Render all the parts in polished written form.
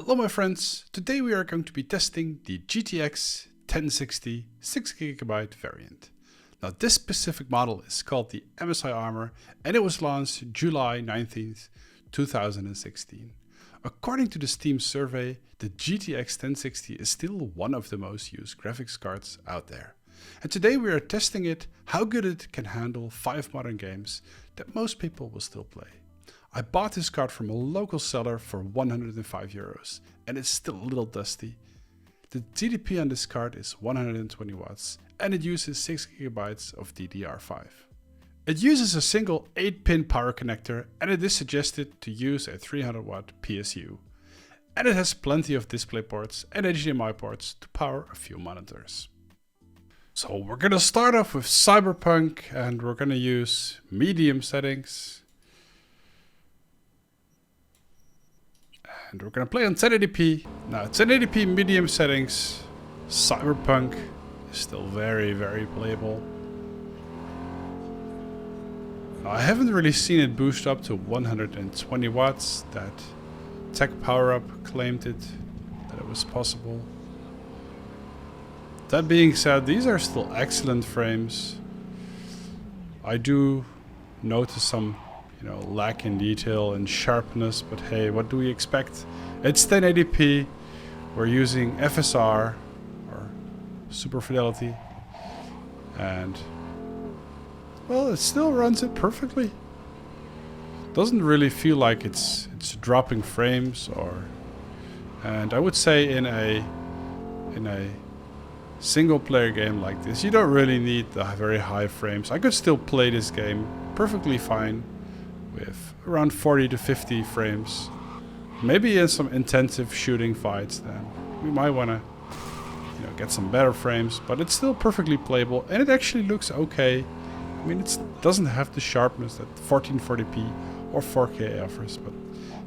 Hello my friends, today we are going to be testing the GTX 1060 6GB variant. Now this specific model is called the MSI ARMOR and it was launched July 19th, 2016. According to the Steam survey, the GTX 1060 is still one of the most used graphics cards out there. And today we are testing it, how good it can handle 5 modern games that most people will still play. I bought this card from a local seller for 105 euros and it's still a little dusty. The TDP on this card is 120 watts and it uses 6 GB of DDR5. It uses a single 8-pin power connector and it is suggested to use a 300 watt PSU. And it has plenty of display ports and HDMI ports to power a few monitors. So we're gonna start off with Cyberpunk and we're gonna use medium settings. And we're gonna play on 1080p. Now 1080p medium settings, Cyberpunk is still very playable. Now, I haven't really seen it boost up to 120 watts. That Tech Power Up claimed that it was possible. That being said, these are still excellent frames. I do notice some lack in detail and sharpness, but hey, what do we expect? It's 1080p, we're using FSR or Super Fidelity, and well, it still runs it perfectly. Doesn't really feel like it's dropping frames, and I would say in a single player game like this, you don't really need the very high frames. I could still play this game perfectly fine with around 40 to 50 frames. Maybe in some intensive shooting fights, then we might want to get some better frames, but it's still perfectly playable and it actually looks okay. I mean, it doesn't have the sharpness that 1440p or 4K offers, but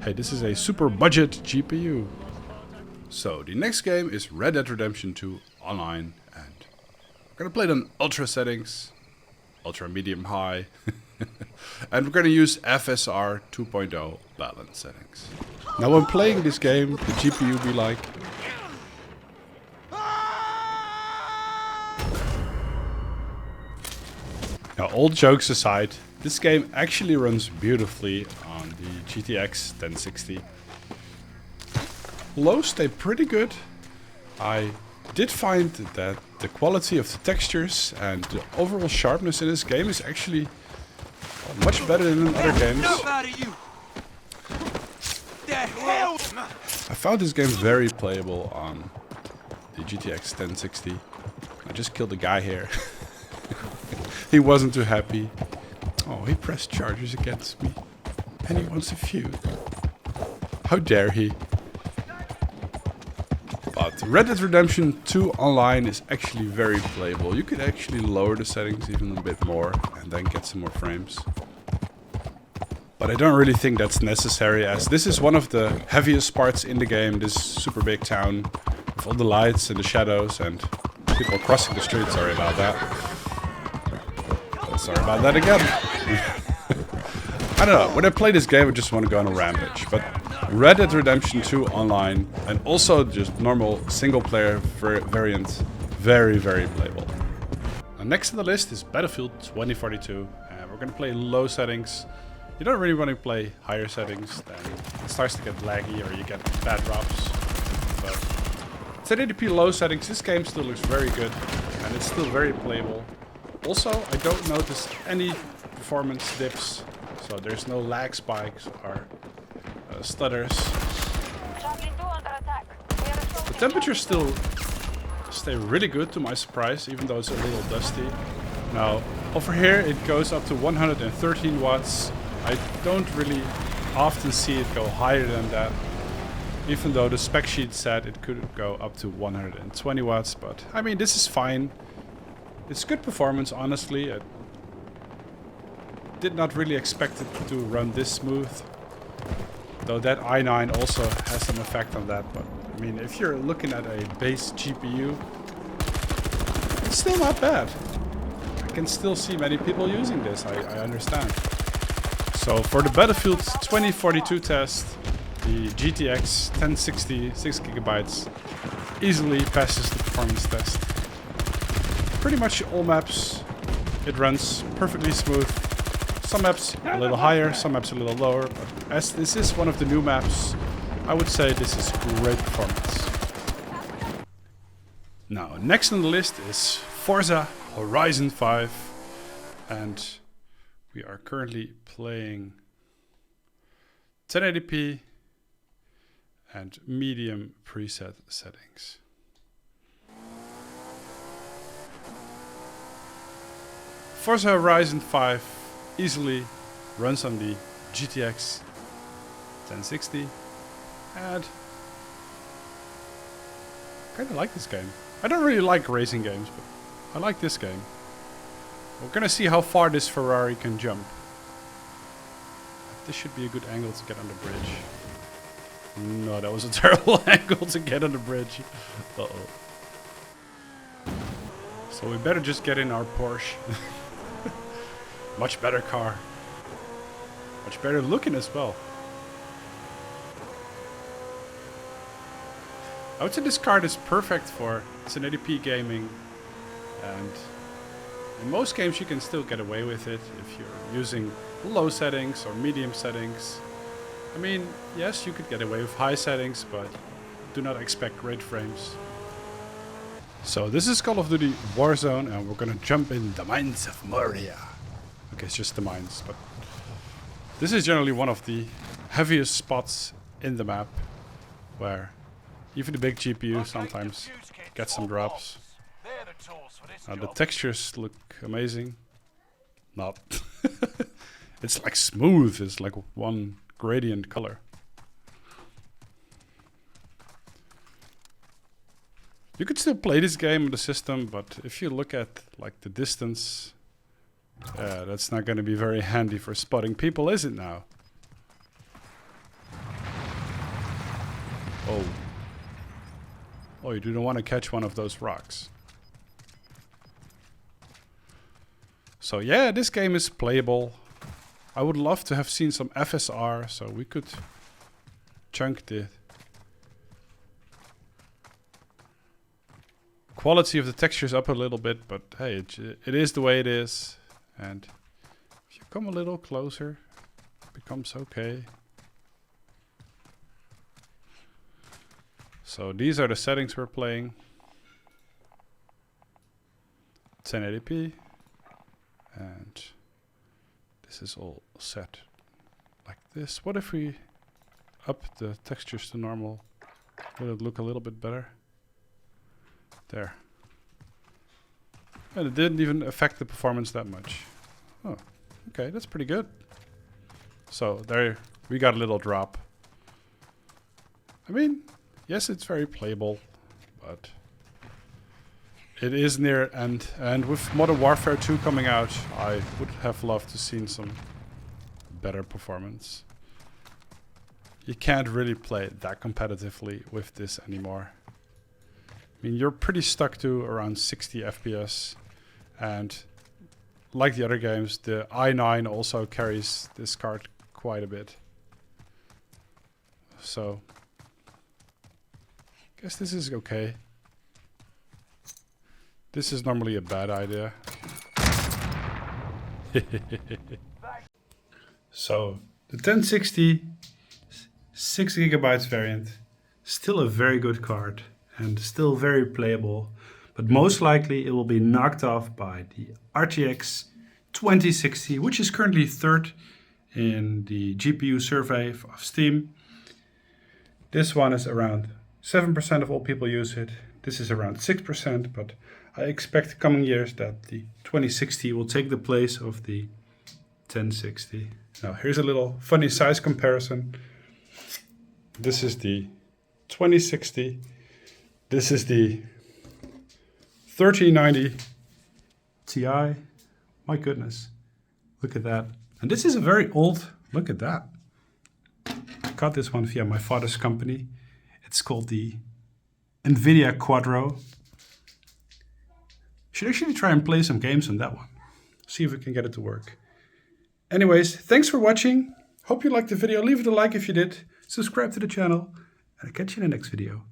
hey, this is a super budget GPU. So the next game is Red Dead Redemption 2 Online, and we're gonna play it on ultra settings, ultra medium high. And we're going to use FSR 2.0 balance settings. Now when playing this game, the GPU be like... Now all jokes aside, this game actually runs beautifully on the GTX 1060. Lows stay pretty good. I did find that the quality of the textures and the overall sharpness in this game is actually much better than in other games. I found this game very playable on the GTX 1060. I just killed a guy here. He wasn't too happy. Oh, he pressed charges against me. And he wants a feud. How dare he? But Red Dead Redemption 2 Online is actually very playable. You could actually lower the settings even a bit more and then get some more frames. But I don't really think that's necessary, as this is one of the heaviest parts in the game, this super big town with all the lights and the shadows and people crossing the street. Sorry about that. Sorry about that again. I don't know, when I play this game I just want to go on a rampage, but Red Dead Redemption 2 Online and also just normal single player variant, very playable. Now, next on the list is Battlefield 2042, and we're going to play low settings. You don't really want to play higher settings, then it starts to get laggy or you get bad drops. But 1080p low settings, this game still looks very good and it's still very playable. Also, I don't notice any performance dips, so there's no lag spikes or stutters. The temperatures still stay really good to my surprise, even though it's a little dusty. Now, over here it goes up to 113 watts. I don't really often see it go higher than that, even though the spec sheet said it could go up to 120 watts, but I mean, this is fine. It's good performance, honestly. I did not really expect it to run this smooth, though that i9 also has some effect on that, but I mean, if you're looking at a base GPU, it's still not bad. I can still see many people using this, I understand. So for the Battlefield 2042 test, the GTX 1060 6GB easily passes the performance test. Pretty much all maps it runs perfectly smooth. Some maps a little higher, some maps a little lower, but as this is one of the new maps, I would say this is great performance. Now, next on the list is Forza Horizon 5, and we are currently playing 1080p and medium preset settings. Forza Horizon 5 easily runs on the GTX 1060, and I kinda like this game. I don't really like racing games, but I like this game. We're gonna see how far this Ferrari can jump. This should be a good angle to get on the bridge. No, that was a terrible angle to get on the bridge. Uh-oh. So we better just get in our Porsche. Much better car. Much better looking as well. I would say this card is perfect for 1080p gaming, and in most games you can still get away with it if you're using low settings or medium settings. I mean, yes, you could get away with high settings, but do not expect great frames. So this is Call of Duty Warzone, and we're gonna jump in the mines of Moria. Okay, it's just the mines, but this is generally one of the heaviest spots in the map, where even the big GPU sometimes gets some drops. The textures look amazing. Not. It's like smooth, it's like one gradient color. You could still play this game on the system, but if you look at like the distance, that's not going to be very handy for spotting people, is it now? Oh. Oh, you don't want to catch one of those rocks. So yeah, this game is playable. I would love to have seen some FSR, so we could chunk the quality of the textures up a little bit, but hey, it is the way it is. And if you come a little closer, it becomes okay. So these are the settings we're playing. 1080p. And this is all set like this. What if we up the textures to normal? Will it look a little bit better? There. And it didn't even affect the performance that much. Oh, okay, that's pretty good. So there, we got a little drop. I mean, yes, it's very playable, but it is near end. And with Modern Warfare 2 coming out, I would have loved to seen some better performance. You can't really play that competitively with this anymore. I mean, you're pretty stuck to around 60 FPS. And like the other games, the i9 also carries this card quite a bit. So I guess this is okay. This is normally a bad idea. So the 1060 6GB variant, still a very good card and still very playable, but most likely it will be knocked off by the RTX 2060, which is currently third in the GPU survey of Steam. This one is around 7% of all people use it. This is around 6%, but I expect coming years that the 2060 will take the place of the 1060. Now here's a little funny size comparison. This is the 2060. This is the 3090 Ti. My goodness, look at that. And this is a very old, look at that. I got this one via my father's company. It's called the NVIDIA Quadro. Should actually try and play some games on that one. See if we can get it to work. Anyways, thanks for watching. Hope you liked the video. Leave it a like if you did. subscribe to the channel, and I'll catch you in the next video.